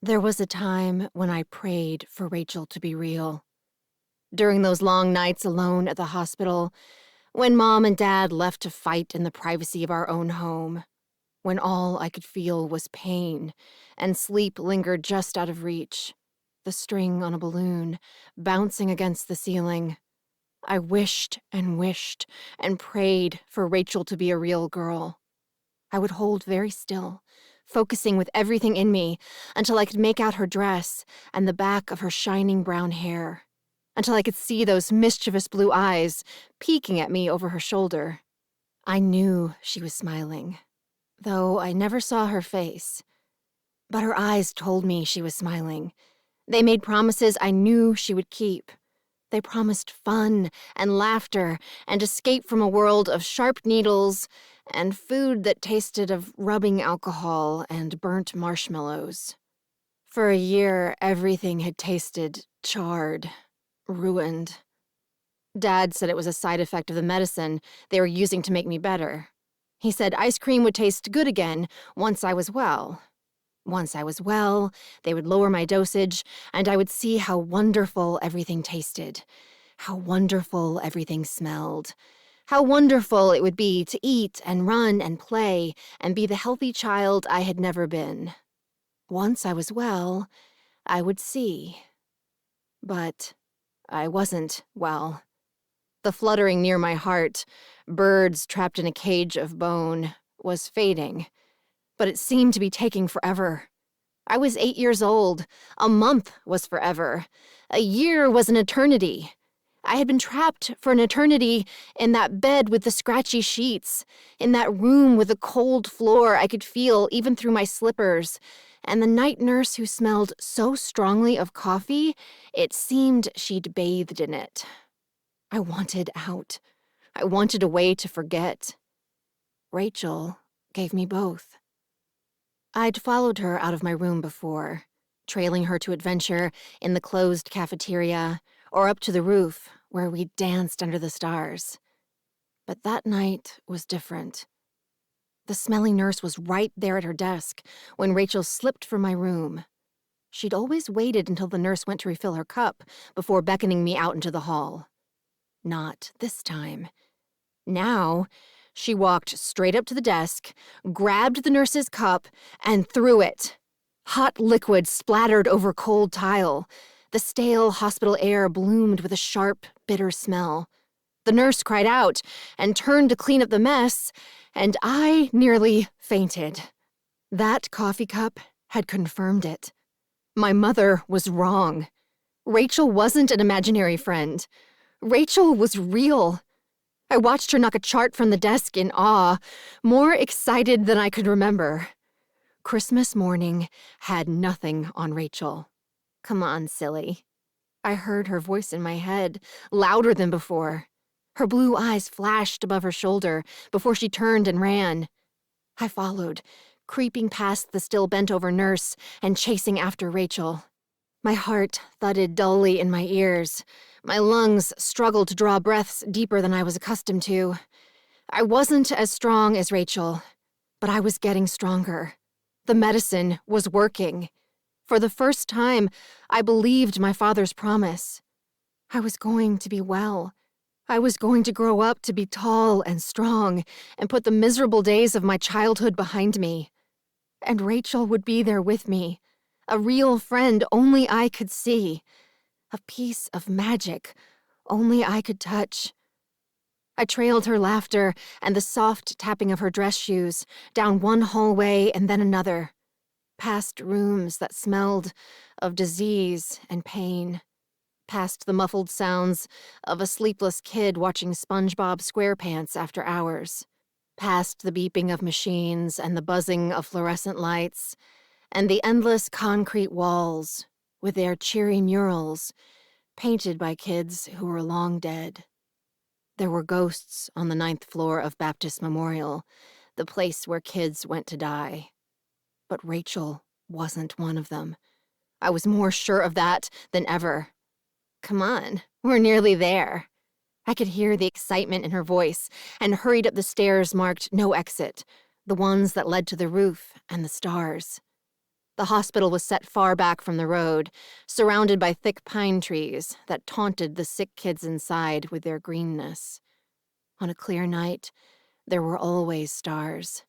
There was a time when I prayed for Rachel to be real. During those long nights alone at the hospital, when Mom and Dad left to fight in the privacy of our own home, when all I could feel was pain and sleep lingered just out of reach, the string on a balloon bouncing against the ceiling, I wished and prayed for Rachel to be a real girl. I would hold very still, focusing with everything in me until I could make out her dress and the back of her shining brown hair, until I could see those mischievous blue eyes peeking at me over her shoulder. I knew she was smiling, though I never saw her face. But her eyes told me she was smiling. They made promises I knew she would keep. They promised fun and laughter and escape from a world of sharp needles and food that tasted of rubbing alcohol and burnt marshmallows. For a year, everything had tasted charred, ruined. Dad said it was a side effect of the medicine they were using to make me better. He said ice cream would taste good again once I was well. Once I was well, they would lower my dosage, and I would see how wonderful everything tasted, how wonderful everything smelled, how wonderful it would be to eat and run and play and be the healthy child I had never been. Once I was well, I would see. But I wasn't well. The fluttering near my heart, birds trapped in a cage of bone, was fading. But it seemed to be taking forever. I was 8 years old. A month was forever. A year was an eternity. I had been trapped for an eternity in that bed with the scratchy sheets, in that room with the cold floor I could feel even through my slippers, and the night nurse who smelled so strongly of coffee, it seemed she'd bathed in it. I wanted out. I wanted a way to forget. Rachel gave me both. I'd followed her out of my room before, trailing her to adventure in the closed cafeteria or up to the roof where we danced under the stars. But that night was different. The smelly nurse was right there at her desk when Rachel slipped from my room. She'd always waited until the nurse went to refill her cup before beckoning me out into the hall. Not this time. Now, she walked straight up to the desk, grabbed the nurse's cup, and threw it. Hot liquid splattered over cold tile. The stale hospital air bloomed with a sharp, bitter smell. The nurse cried out and turned to clean up the mess, and I nearly fainted. That coffee cup had confirmed it. My mother was wrong. Rachel wasn't an imaginary friend. Rachel was real. I watched her knock a chart from the desk in awe, more excited than I could remember. Christmas morning had nothing on Rachel. Come on, silly. I heard her voice in my head, louder than before. Her blue eyes flashed above her shoulder before she turned and ran. I followed, creeping past the still bent-over nurse and chasing after Rachel. My heart thudded dully in my ears. My lungs struggled to draw breaths deeper than I was accustomed to. I wasn't as strong as Rachel, but I was getting stronger. The medicine was working. For the first time, I believed my father's promise. I was going to be well. I was going to grow up to be tall and strong and put the miserable days of my childhood behind me. And Rachel would be there with me, a real friend only I could see, a piece of magic only I could touch. I trailed her laughter and the soft tapping of her dress shoes down one hallway and then another, past rooms that smelled of disease and pain, past the muffled sounds of a sleepless kid watching SpongeBob SquarePants after hours, past the beeping of machines and the buzzing of fluorescent lights, and the endless concrete walls with their cheery murals painted by kids who were long dead. There were ghosts on the 9th floor of Baptist Memorial, the place where kids went to die. But Rachel wasn't one of them. I was more sure of that than ever. Come on, we're nearly there. I could hear the excitement in her voice and hurried up the stairs marked no exit, the ones that led to the roof and the stars. The hospital was set far back from the road, surrounded by thick pine trees that taunted the sick kids inside with their greenness. On a clear night, there were always stars.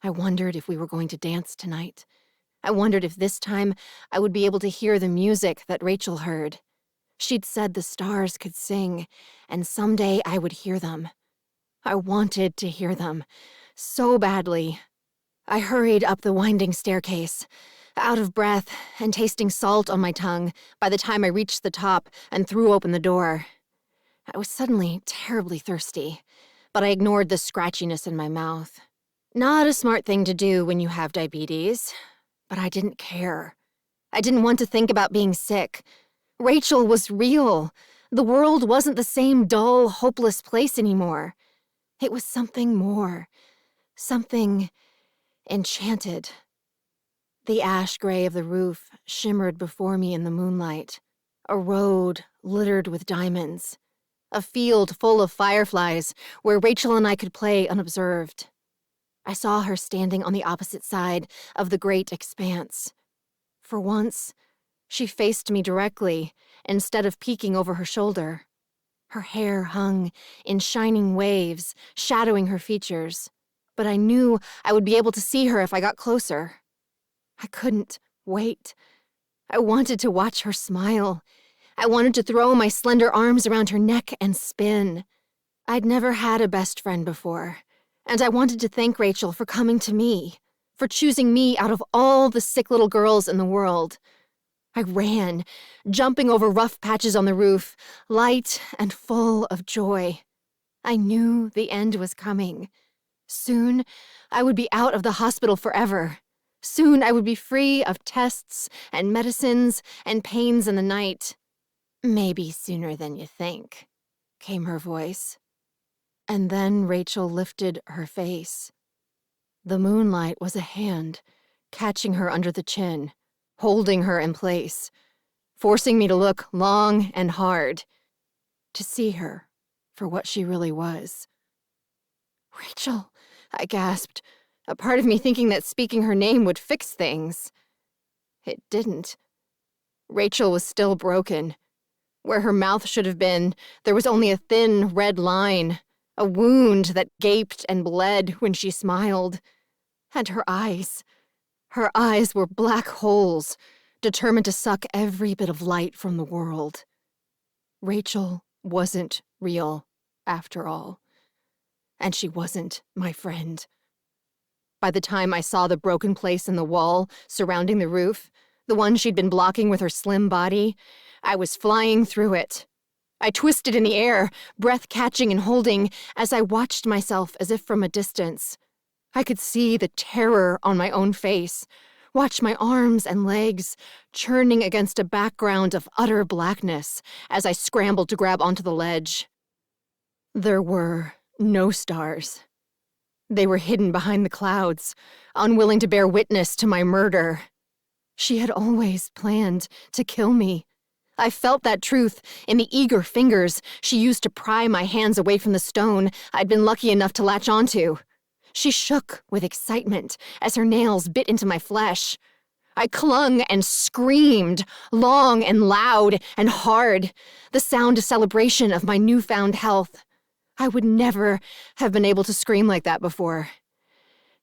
I wondered if we were going to dance tonight. I wondered if this time I would be able to hear the music that Rachel heard. She'd said the stars could sing, and someday I would hear them. I wanted to hear them, so badly. I hurried up the winding staircase, out of breath and tasting salt on my tongue by the time I reached the top and threw open the door. I was suddenly terribly thirsty, but I ignored the scratchiness in my mouth. Not a smart thing to do when you have diabetes, but I didn't care. I didn't want to think about being sick. Rachel was real. The world wasn't the same dull, hopeless place anymore. It was something more, something enchanted. The ash gray of the roof shimmered before me in the moonlight. A road littered with diamonds. A field full of fireflies where Rachel and I could play unobserved. I saw her standing on the opposite side of the great expanse. For once, she faced me directly instead of peeking over her shoulder. Her hair hung in shining waves, shadowing her features, but I knew I would be able to see her if I got closer. I couldn't wait. I wanted to watch her smile. I wanted to throw my slender arms around her neck and spin. I'd never had a best friend before, and I wanted to thank Rachel for coming to me, for choosing me out of all the sick little girls in the world. I ran, jumping over rough patches on the roof, light and full of joy. I knew the end was coming. Soon, I would be out of the hospital forever. Soon, I would be free of tests and medicines and pains in the night. Maybe sooner than you think, came her voice. And then Rachel lifted her face. The moonlight was a hand, catching her under the chin, holding her in place, forcing me to look long and hard, to see her for what she really was. Rachel, I gasped, a part of me thinking that speaking her name would fix things. It didn't. Rachel was still broken. Where her mouth should have been, there was only a thin red line, a wound that gaped and bled when she smiled. And her eyes were black holes, determined to suck every bit of light from the world. Rachel wasn't real, after all. And she wasn't my friend. By the time I saw the broken place in the wall surrounding the roof, the one she'd been blocking with her slim body, I was flying through it. I twisted in the air, breath catching and holding, as I watched myself as if from a distance. I could see the terror on my own face, watch my arms and legs churning against a background of utter blackness as I scrambled to grab onto the ledge. There were no stars. They were hidden behind the clouds, unwilling to bear witness to my murder. She had always planned to kill me. I felt that truth in the eager fingers she used to pry my hands away from the stone I'd been lucky enough to latch onto. She shook with excitement as her nails bit into my flesh. I clung and screamed, long and loud and hard, the sound of celebration of my newfound health. I would never have been able to scream like that before,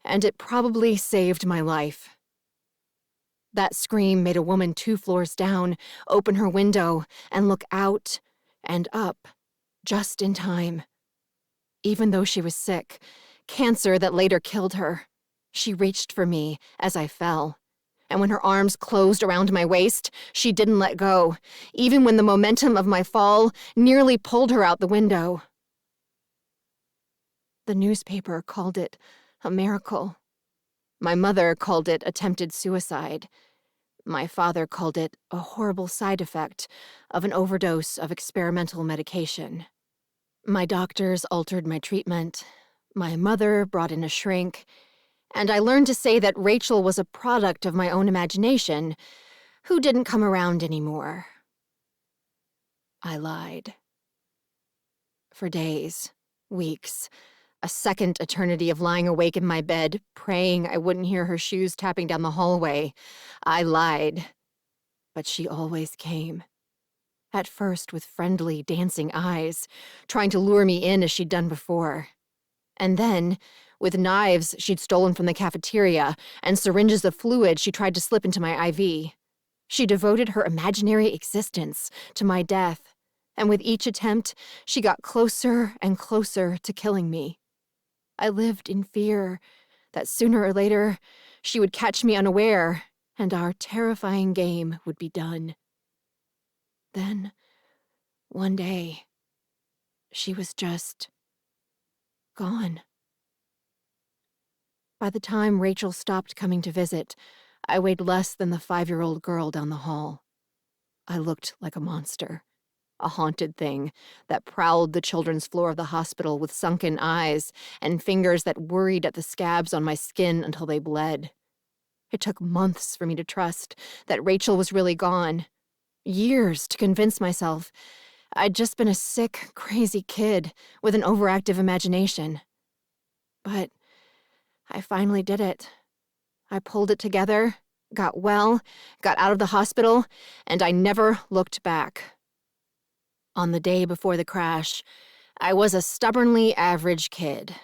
and it probably saved my life. That scream made a woman 2 floors down open her window and look out and up, just in time. Even though she was sick, cancer that later killed her, she reached for me as I fell. And when her arms closed around my waist, she didn't let go, even when the momentum of my fall nearly pulled her out the window. The newspaper called it a miracle. My mother called it attempted suicide. My father called it a horrible side effect of an overdose of experimental medication. My doctors altered my treatment. My mother brought in a shrink. And I learned to say that Rachel was a product of my own imagination, who didn't come around anymore. I lied. For days, weeks, A second eternity of lying awake in my bed, praying I wouldn't hear her shoes tapping down the hallway. I lied. But she always came. At first with friendly, dancing eyes, trying to lure me in as she'd done before. And then, with knives she'd stolen from the cafeteria and syringes of fluid she tried to slip into my IV. She devoted her imaginary existence to my death, and with each attempt, she got closer and closer to killing me. I lived in fear that sooner or later she would catch me unaware and our terrifying game would be done. Then, one day, she was just gone. By the time Rachel stopped coming to visit, I weighed less than the 5-year-old girl down the hall. I looked like a monster, a haunted thing that prowled the children's floor of the hospital with sunken eyes and fingers that worried at the scabs on my skin until they bled. It took months for me to trust that Rachel was really gone. Years to convince myself I'd just been a sick, crazy kid with an overactive imagination. But I finally did it. I pulled it together, got well, got out of the hospital, and I never looked back. On the day before the crash, I was a stubbornly average kid.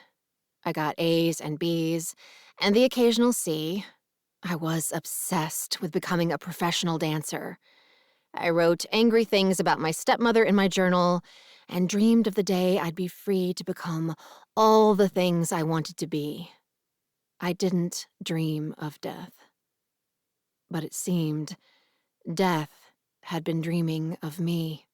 I got A's and B's, and the occasional C. I was obsessed with becoming a professional dancer. I wrote angry things about my stepmother in my journal and dreamed of the day I'd be free to become all the things I wanted to be. I didn't dream of death. But it seemed death had been dreaming of me.